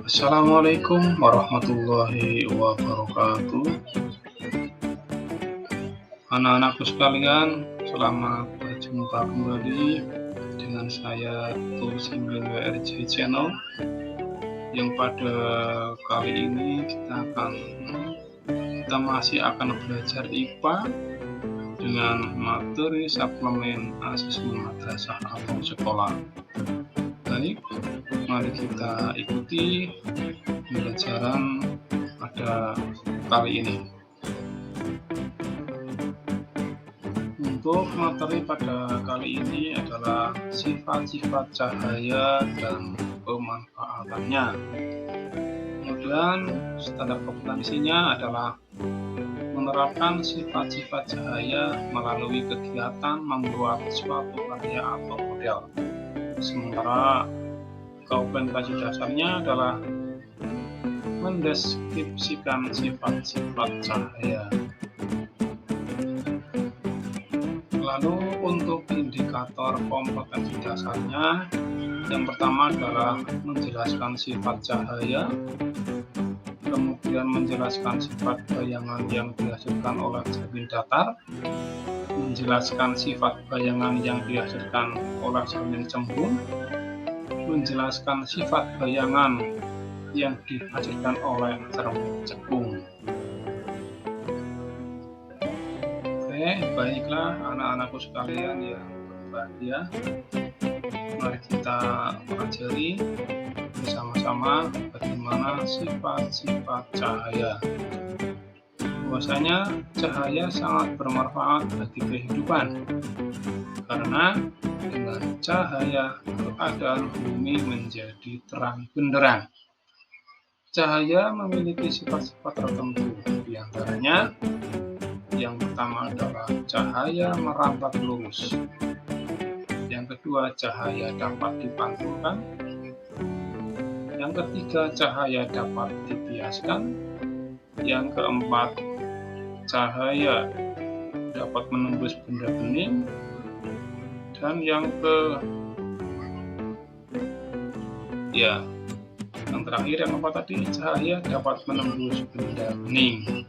Assalamualaikum warahmatullahi wabarakatuh. Anak-anakku sekalian, selamat berjumpa kembali dengan saya Tuh9 WRJ Channel. Yang pada kali ini kita masih akan belajar IPA dengan materi suplemen asesmen madrasah atau sekolah. Baik, mari kita ikuti pembelajaran pada kali ini. Untuk materi pada kali ini adalah sifat-sifat cahaya dan pemanfaatannya. Kemudian standar kompetensinya adalah menerapkan sifat-sifat cahaya melalui kegiatan membuat suatu karya atau model. Sementara kompetensi dasarnya adalah mendeskripsikan sifat-sifat cahaya. Lalu untuk indikator kompetensi dasarnya, yang pertama adalah menjelaskan sifat cahaya, kemudian menjelaskan sifat bayangan yang dihasilkan oleh cermin datar, menjelaskan sifat bayangan yang dihasilkan oleh cermin cembung, menjelaskan sifat bayangan yang dihasilkan oleh cermin cekung. Oke, baiklah anak-anakku sekalian yang berbahagia, mari kita pelajari bersama-sama bagaimana sifat-sifat cahaya. Bahwasanya cahaya sangat bermanfaat bagi kehidupan, karena dengan cahaya keadaan bumi menjadi terang benderang. Cahaya memiliki sifat-sifat tertentu, diantaranya yang pertama adalah cahaya merambat lurus, yang kedua cahaya dapat dipantulkan, yang ketiga cahaya dapat dibiaskan, yang keempat cahaya dapat menembus benda bening, dan yang terakhir yang apa tadi, cahaya dapat menembus benda bening.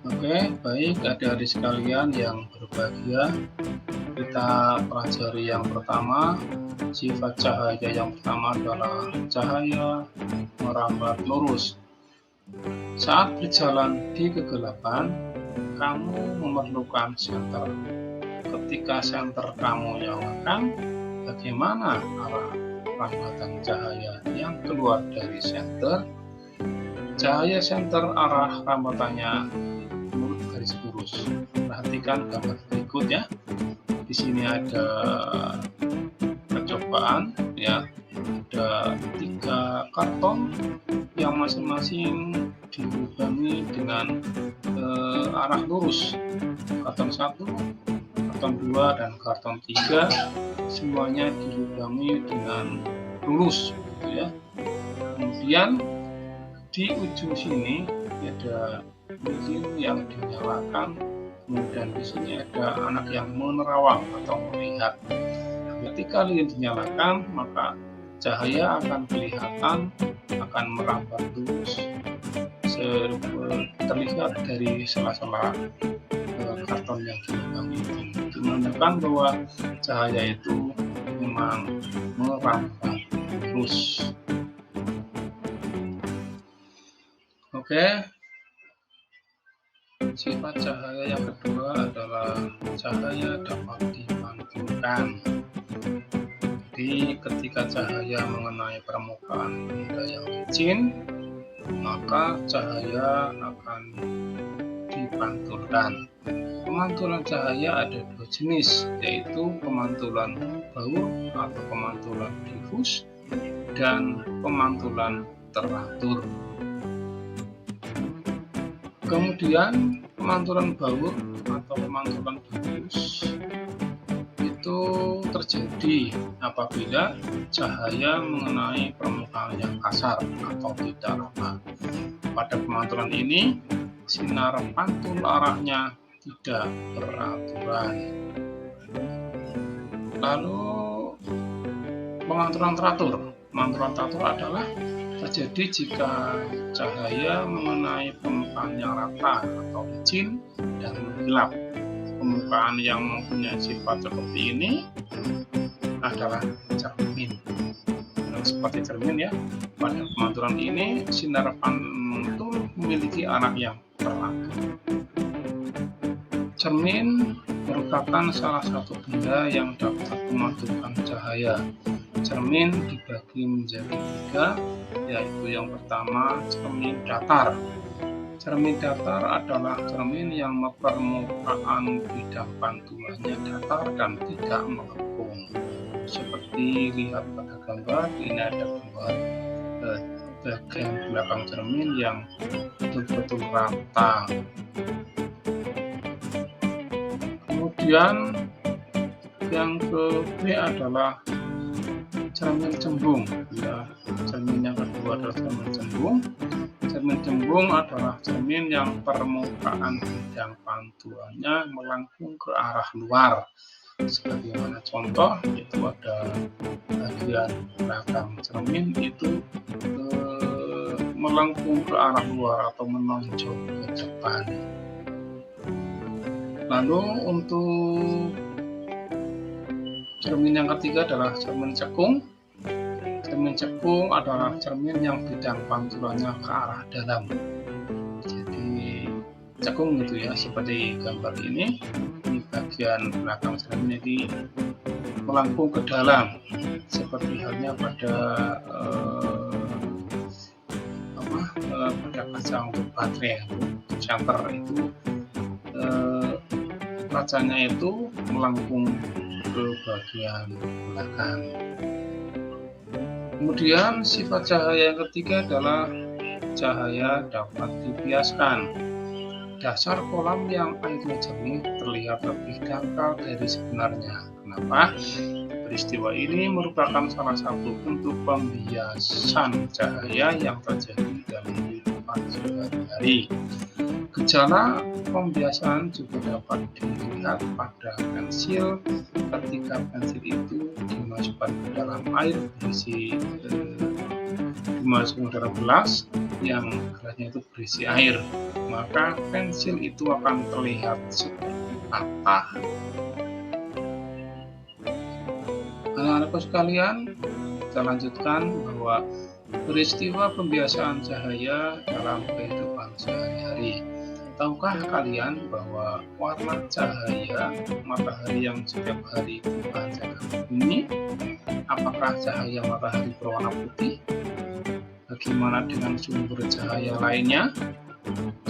Oke, baik adik-adik sekalian yang berbahagia, kita pelajari yang pertama. Sifat cahaya yang pertama adalah cahaya merambat lurus. Saat berjalan di kegelapan, kamu memerlukan senter. Ketika senter kamu nyalakan, bagaimana arah rambatan cahaya yang keluar dari senter? Cahaya senter arah rambatannya menurut garis lurus. Perhatikan gambar berikut ya. Di sini ada percobaan ya. Ada 3 karton yang masing-masing dilubangi dengan arah lurus. Karton 1, karton 2, dan karton 3 semuanya dilubangi dengan lurus gitu ya. Kemudian di ujung sini ada lilin yang dinyalakan, kemudian di sini ada anak yang menerawang atau melihat. Ketika lilin dinyalakan, maka cahaya akan kelihatan, akan merambat lurus, terlihat dari sela-sela karton yang dilubangi itu menunjukkan bahwa cahaya itu memang merambat lurus. Oke, sifat cahaya yang kedua adalah cahaya dapat dipantulkan. Jadi ketika cahaya mengenai permukaan benda yang licin, maka cahaya akan dipantulkan. Pemantulan cahaya ada 2 jenis, yaitu pemantulan baur atau pemantulan difus dan pemantulan teratur. Kemudian pemantulan baur atau pemantulan difus itu terjadi apabila cahaya mengenai permukaan yang kasar atau tidak rata. Pada pemantulan ini, sinar pantul arahnya tidak beraturan. Lalu pemantulan teratur. Mantratator adalah terjadi jika cahaya mengenai permukaan yang rata atau licin dan mengkilap. Permukaan yang mempunyai sifat seperti ini adalah cermin. Seperti cermin ya, pada pemanturan ini sinar pantul memiliki arah yang berlaku. Cermin merupakan salah satu benda yang dapat memantulkan cahaya. Cermin dibagi menjadi 3, yaitu yang pertama cermin datar. Cermin datar adalah cermin yang permukaan bidang pantulannya datar dan tidak melengkung. Seperti lihat pada gambar, ini ada gambar bagian belakang cermin yang betul-betul rata. Kemudian yang ke B adalah cermin cembung. Ya, cermin yang kedua adalah cermin cembung. Cermin cembung adalah cermin yang permukaan bidang pantulannya melengkung ke arah luar. Sebagaimana contoh, itu ada bagian belakang cermin itu melengkung ke arah luar atau menonjol ke depan. Lalu untuk cermin yang ketiga adalah cermin cekung. Cermin cekung adalah cermin yang bidang pantulannya ke arah dalam. Jadi cekung gitu ya, seperti gambar ini. Ini bagian belakang cermin ini melengkung ke dalam, seperti halnya pada pada kaca untuk baterai untuk charger itu kacanya itu melengkung ke bagian belakang. Kemudian sifat cahaya yang ketiga adalah cahaya dapat dibiaskan. Dasar kolam yang airnya jernih terlihat lebih dangkal dari sebenarnya. Kenapa? Peristiwa ini merupakan salah satu bentuk pembiasan cahaya yang terjadi dalam kehidupan sehari-hari. Gejala pembiasaan juga dapat dilihat pada pensil ketika pensil itu dimasukkan ke dalam air dimasukkan ke dalam gelas yang gelasnya itu berisi air, maka pensil itu akan terlihat seperti patah. Anak-anakku sekalian, kita lanjutkan bahwa peristiwa pembiasaan cahaya dalam kehidupan sehari-hari. Tahukah kalian bahwa warna cahaya matahari yang setiap hari dipancarkan ke bumi? Apakah cahaya matahari berwarna putih? Bagaimana dengan sumber cahaya lainnya?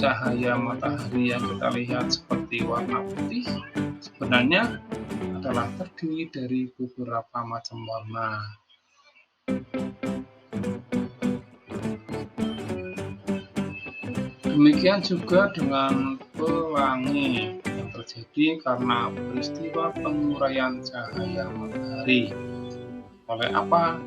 Cahaya matahari yang kita lihat seperti warna putih sebenarnya adalah terdiri dari beberapa macam warna. Demikian juga dengan pelangi yang terjadi karena peristiwa penguraian cahaya matahari. Oleh apa?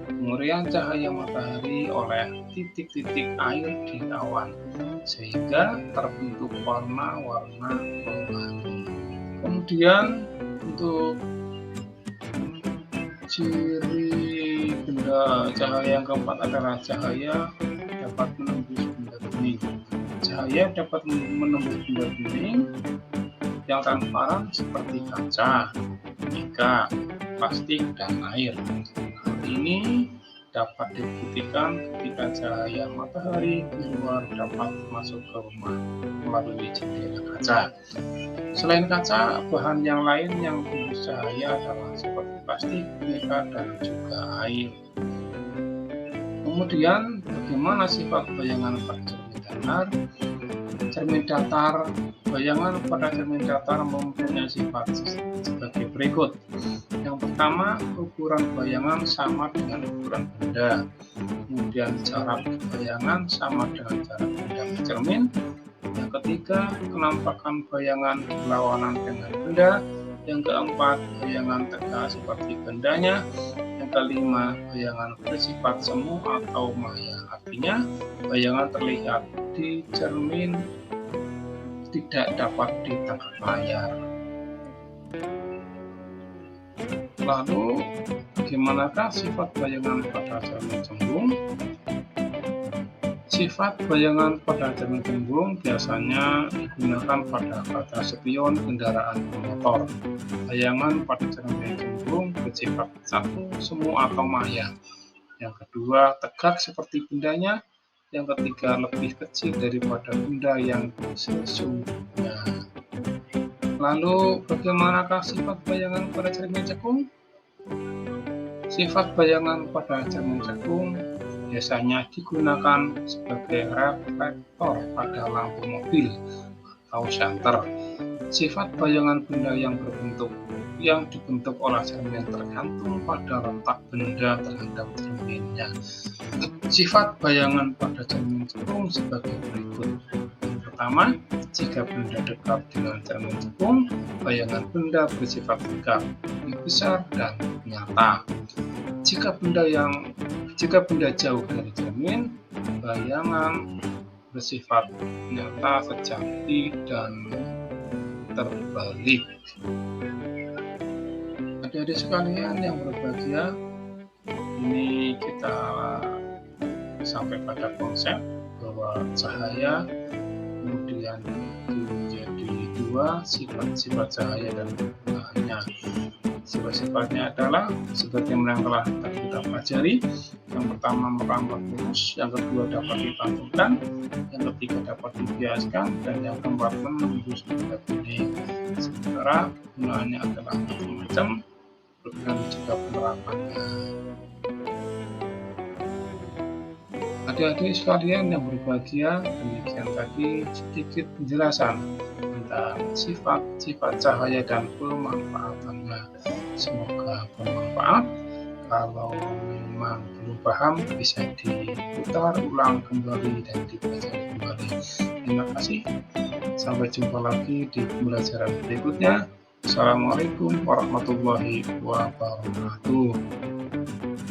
Penguraian cahaya matahari oleh titik-titik air di awan, sehingga terbentuk warna-warna pelangi. Kemudian untuk ciri benda cahaya yang keempat adalah cahaya dapat menembus benda bening. Cahaya dapat menembus benda bening yang transparan seperti kaca, mika, plastik, dan air. Hal ini dapat dibuktikan ketika cahaya matahari di luar dapat masuk ke rumah melalui jendela kaca. Selain kaca, bahan yang lain yang tembus cahaya adalah seperti plastik, mika, dan juga air. Kemudian, bagaimana sifat bayangan pada cermin datar? Cermin datar, bayangan pada cermin datar mempunyai sifat sebagai berikut. Yang pertama, ukuran bayangan sama dengan ukuran benda. Kemudian jarak bayangan sama dengan jarak benda ke cermin. Yang ketiga, penampakan bayangan berlawanan dengan benda. Yang keempat, bayangan tegak seperti bendanya. Yang kelima, bayangan bersifat semu atau maya. Artinya, bayangan terlihat di cermin tidak dapat ditangkap layar. Lalu, bagaimana Bagaimanakah sifat bayangan pada cermin cembung? Sifat bayangan pada cermin cembung biasanya digunakan pada kaca spion kendaraan bermotor. Bayangan pada cermin cembung bersifat satu, semu atau maya. Yang kedua, tegak seperti bendanya. Yang ketiga, lebih kecil daripada benda yang sesungguhnya. Lalu, bagaimanakah sifat bayangan pada cermin cekung? Sifat bayangan pada cermin cekung biasanya digunakan sebagai reflektor pada lampu mobil atau senter. Sifat bayangan benda yang dibentuk oleh cermin tergantung pada letak benda terhadap cerminnya. Sifat bayangan pada cermin cekung sebagai berikut. Yang pertama, jika benda dekat dengan cermin cekung, bayangan benda bersifat tegak, lebih besar dan nyata. Jika benda jauh dari cermin, bayangan bersifat nyata, sejati, dan terbalik. Adik-adik sekalian yang berbahagia, ini kita sampai pada konsep bahwa cahaya kemudian menjadi dua, sifat-sifat cahaya dan gunanya. Sifat-sifatnya adalah sebagaimana yang telah kita pelajari. Yang pertama merambat lurus, yang kedua dapat dipantulkan, yang ketiga dapat dibiaskan, dan yang keempat menembus benda bening. Sementara gunanya adalah macam-macam, bergantung juga penerapannya. Adik-adik sekalian yang berbahagia, demikian tadi sedikit penjelasan tentang sifat-sifat cahaya dan pemanfaatannya. Semoga bermanfaat. Kalau memang belum paham, bisa diputar ulang kembali dan dipelajari kembali. Terima kasih. Sampai jumpa lagi di pembelajaran berikutnya. Assalamualaikum warahmatullahi wabarakatuh.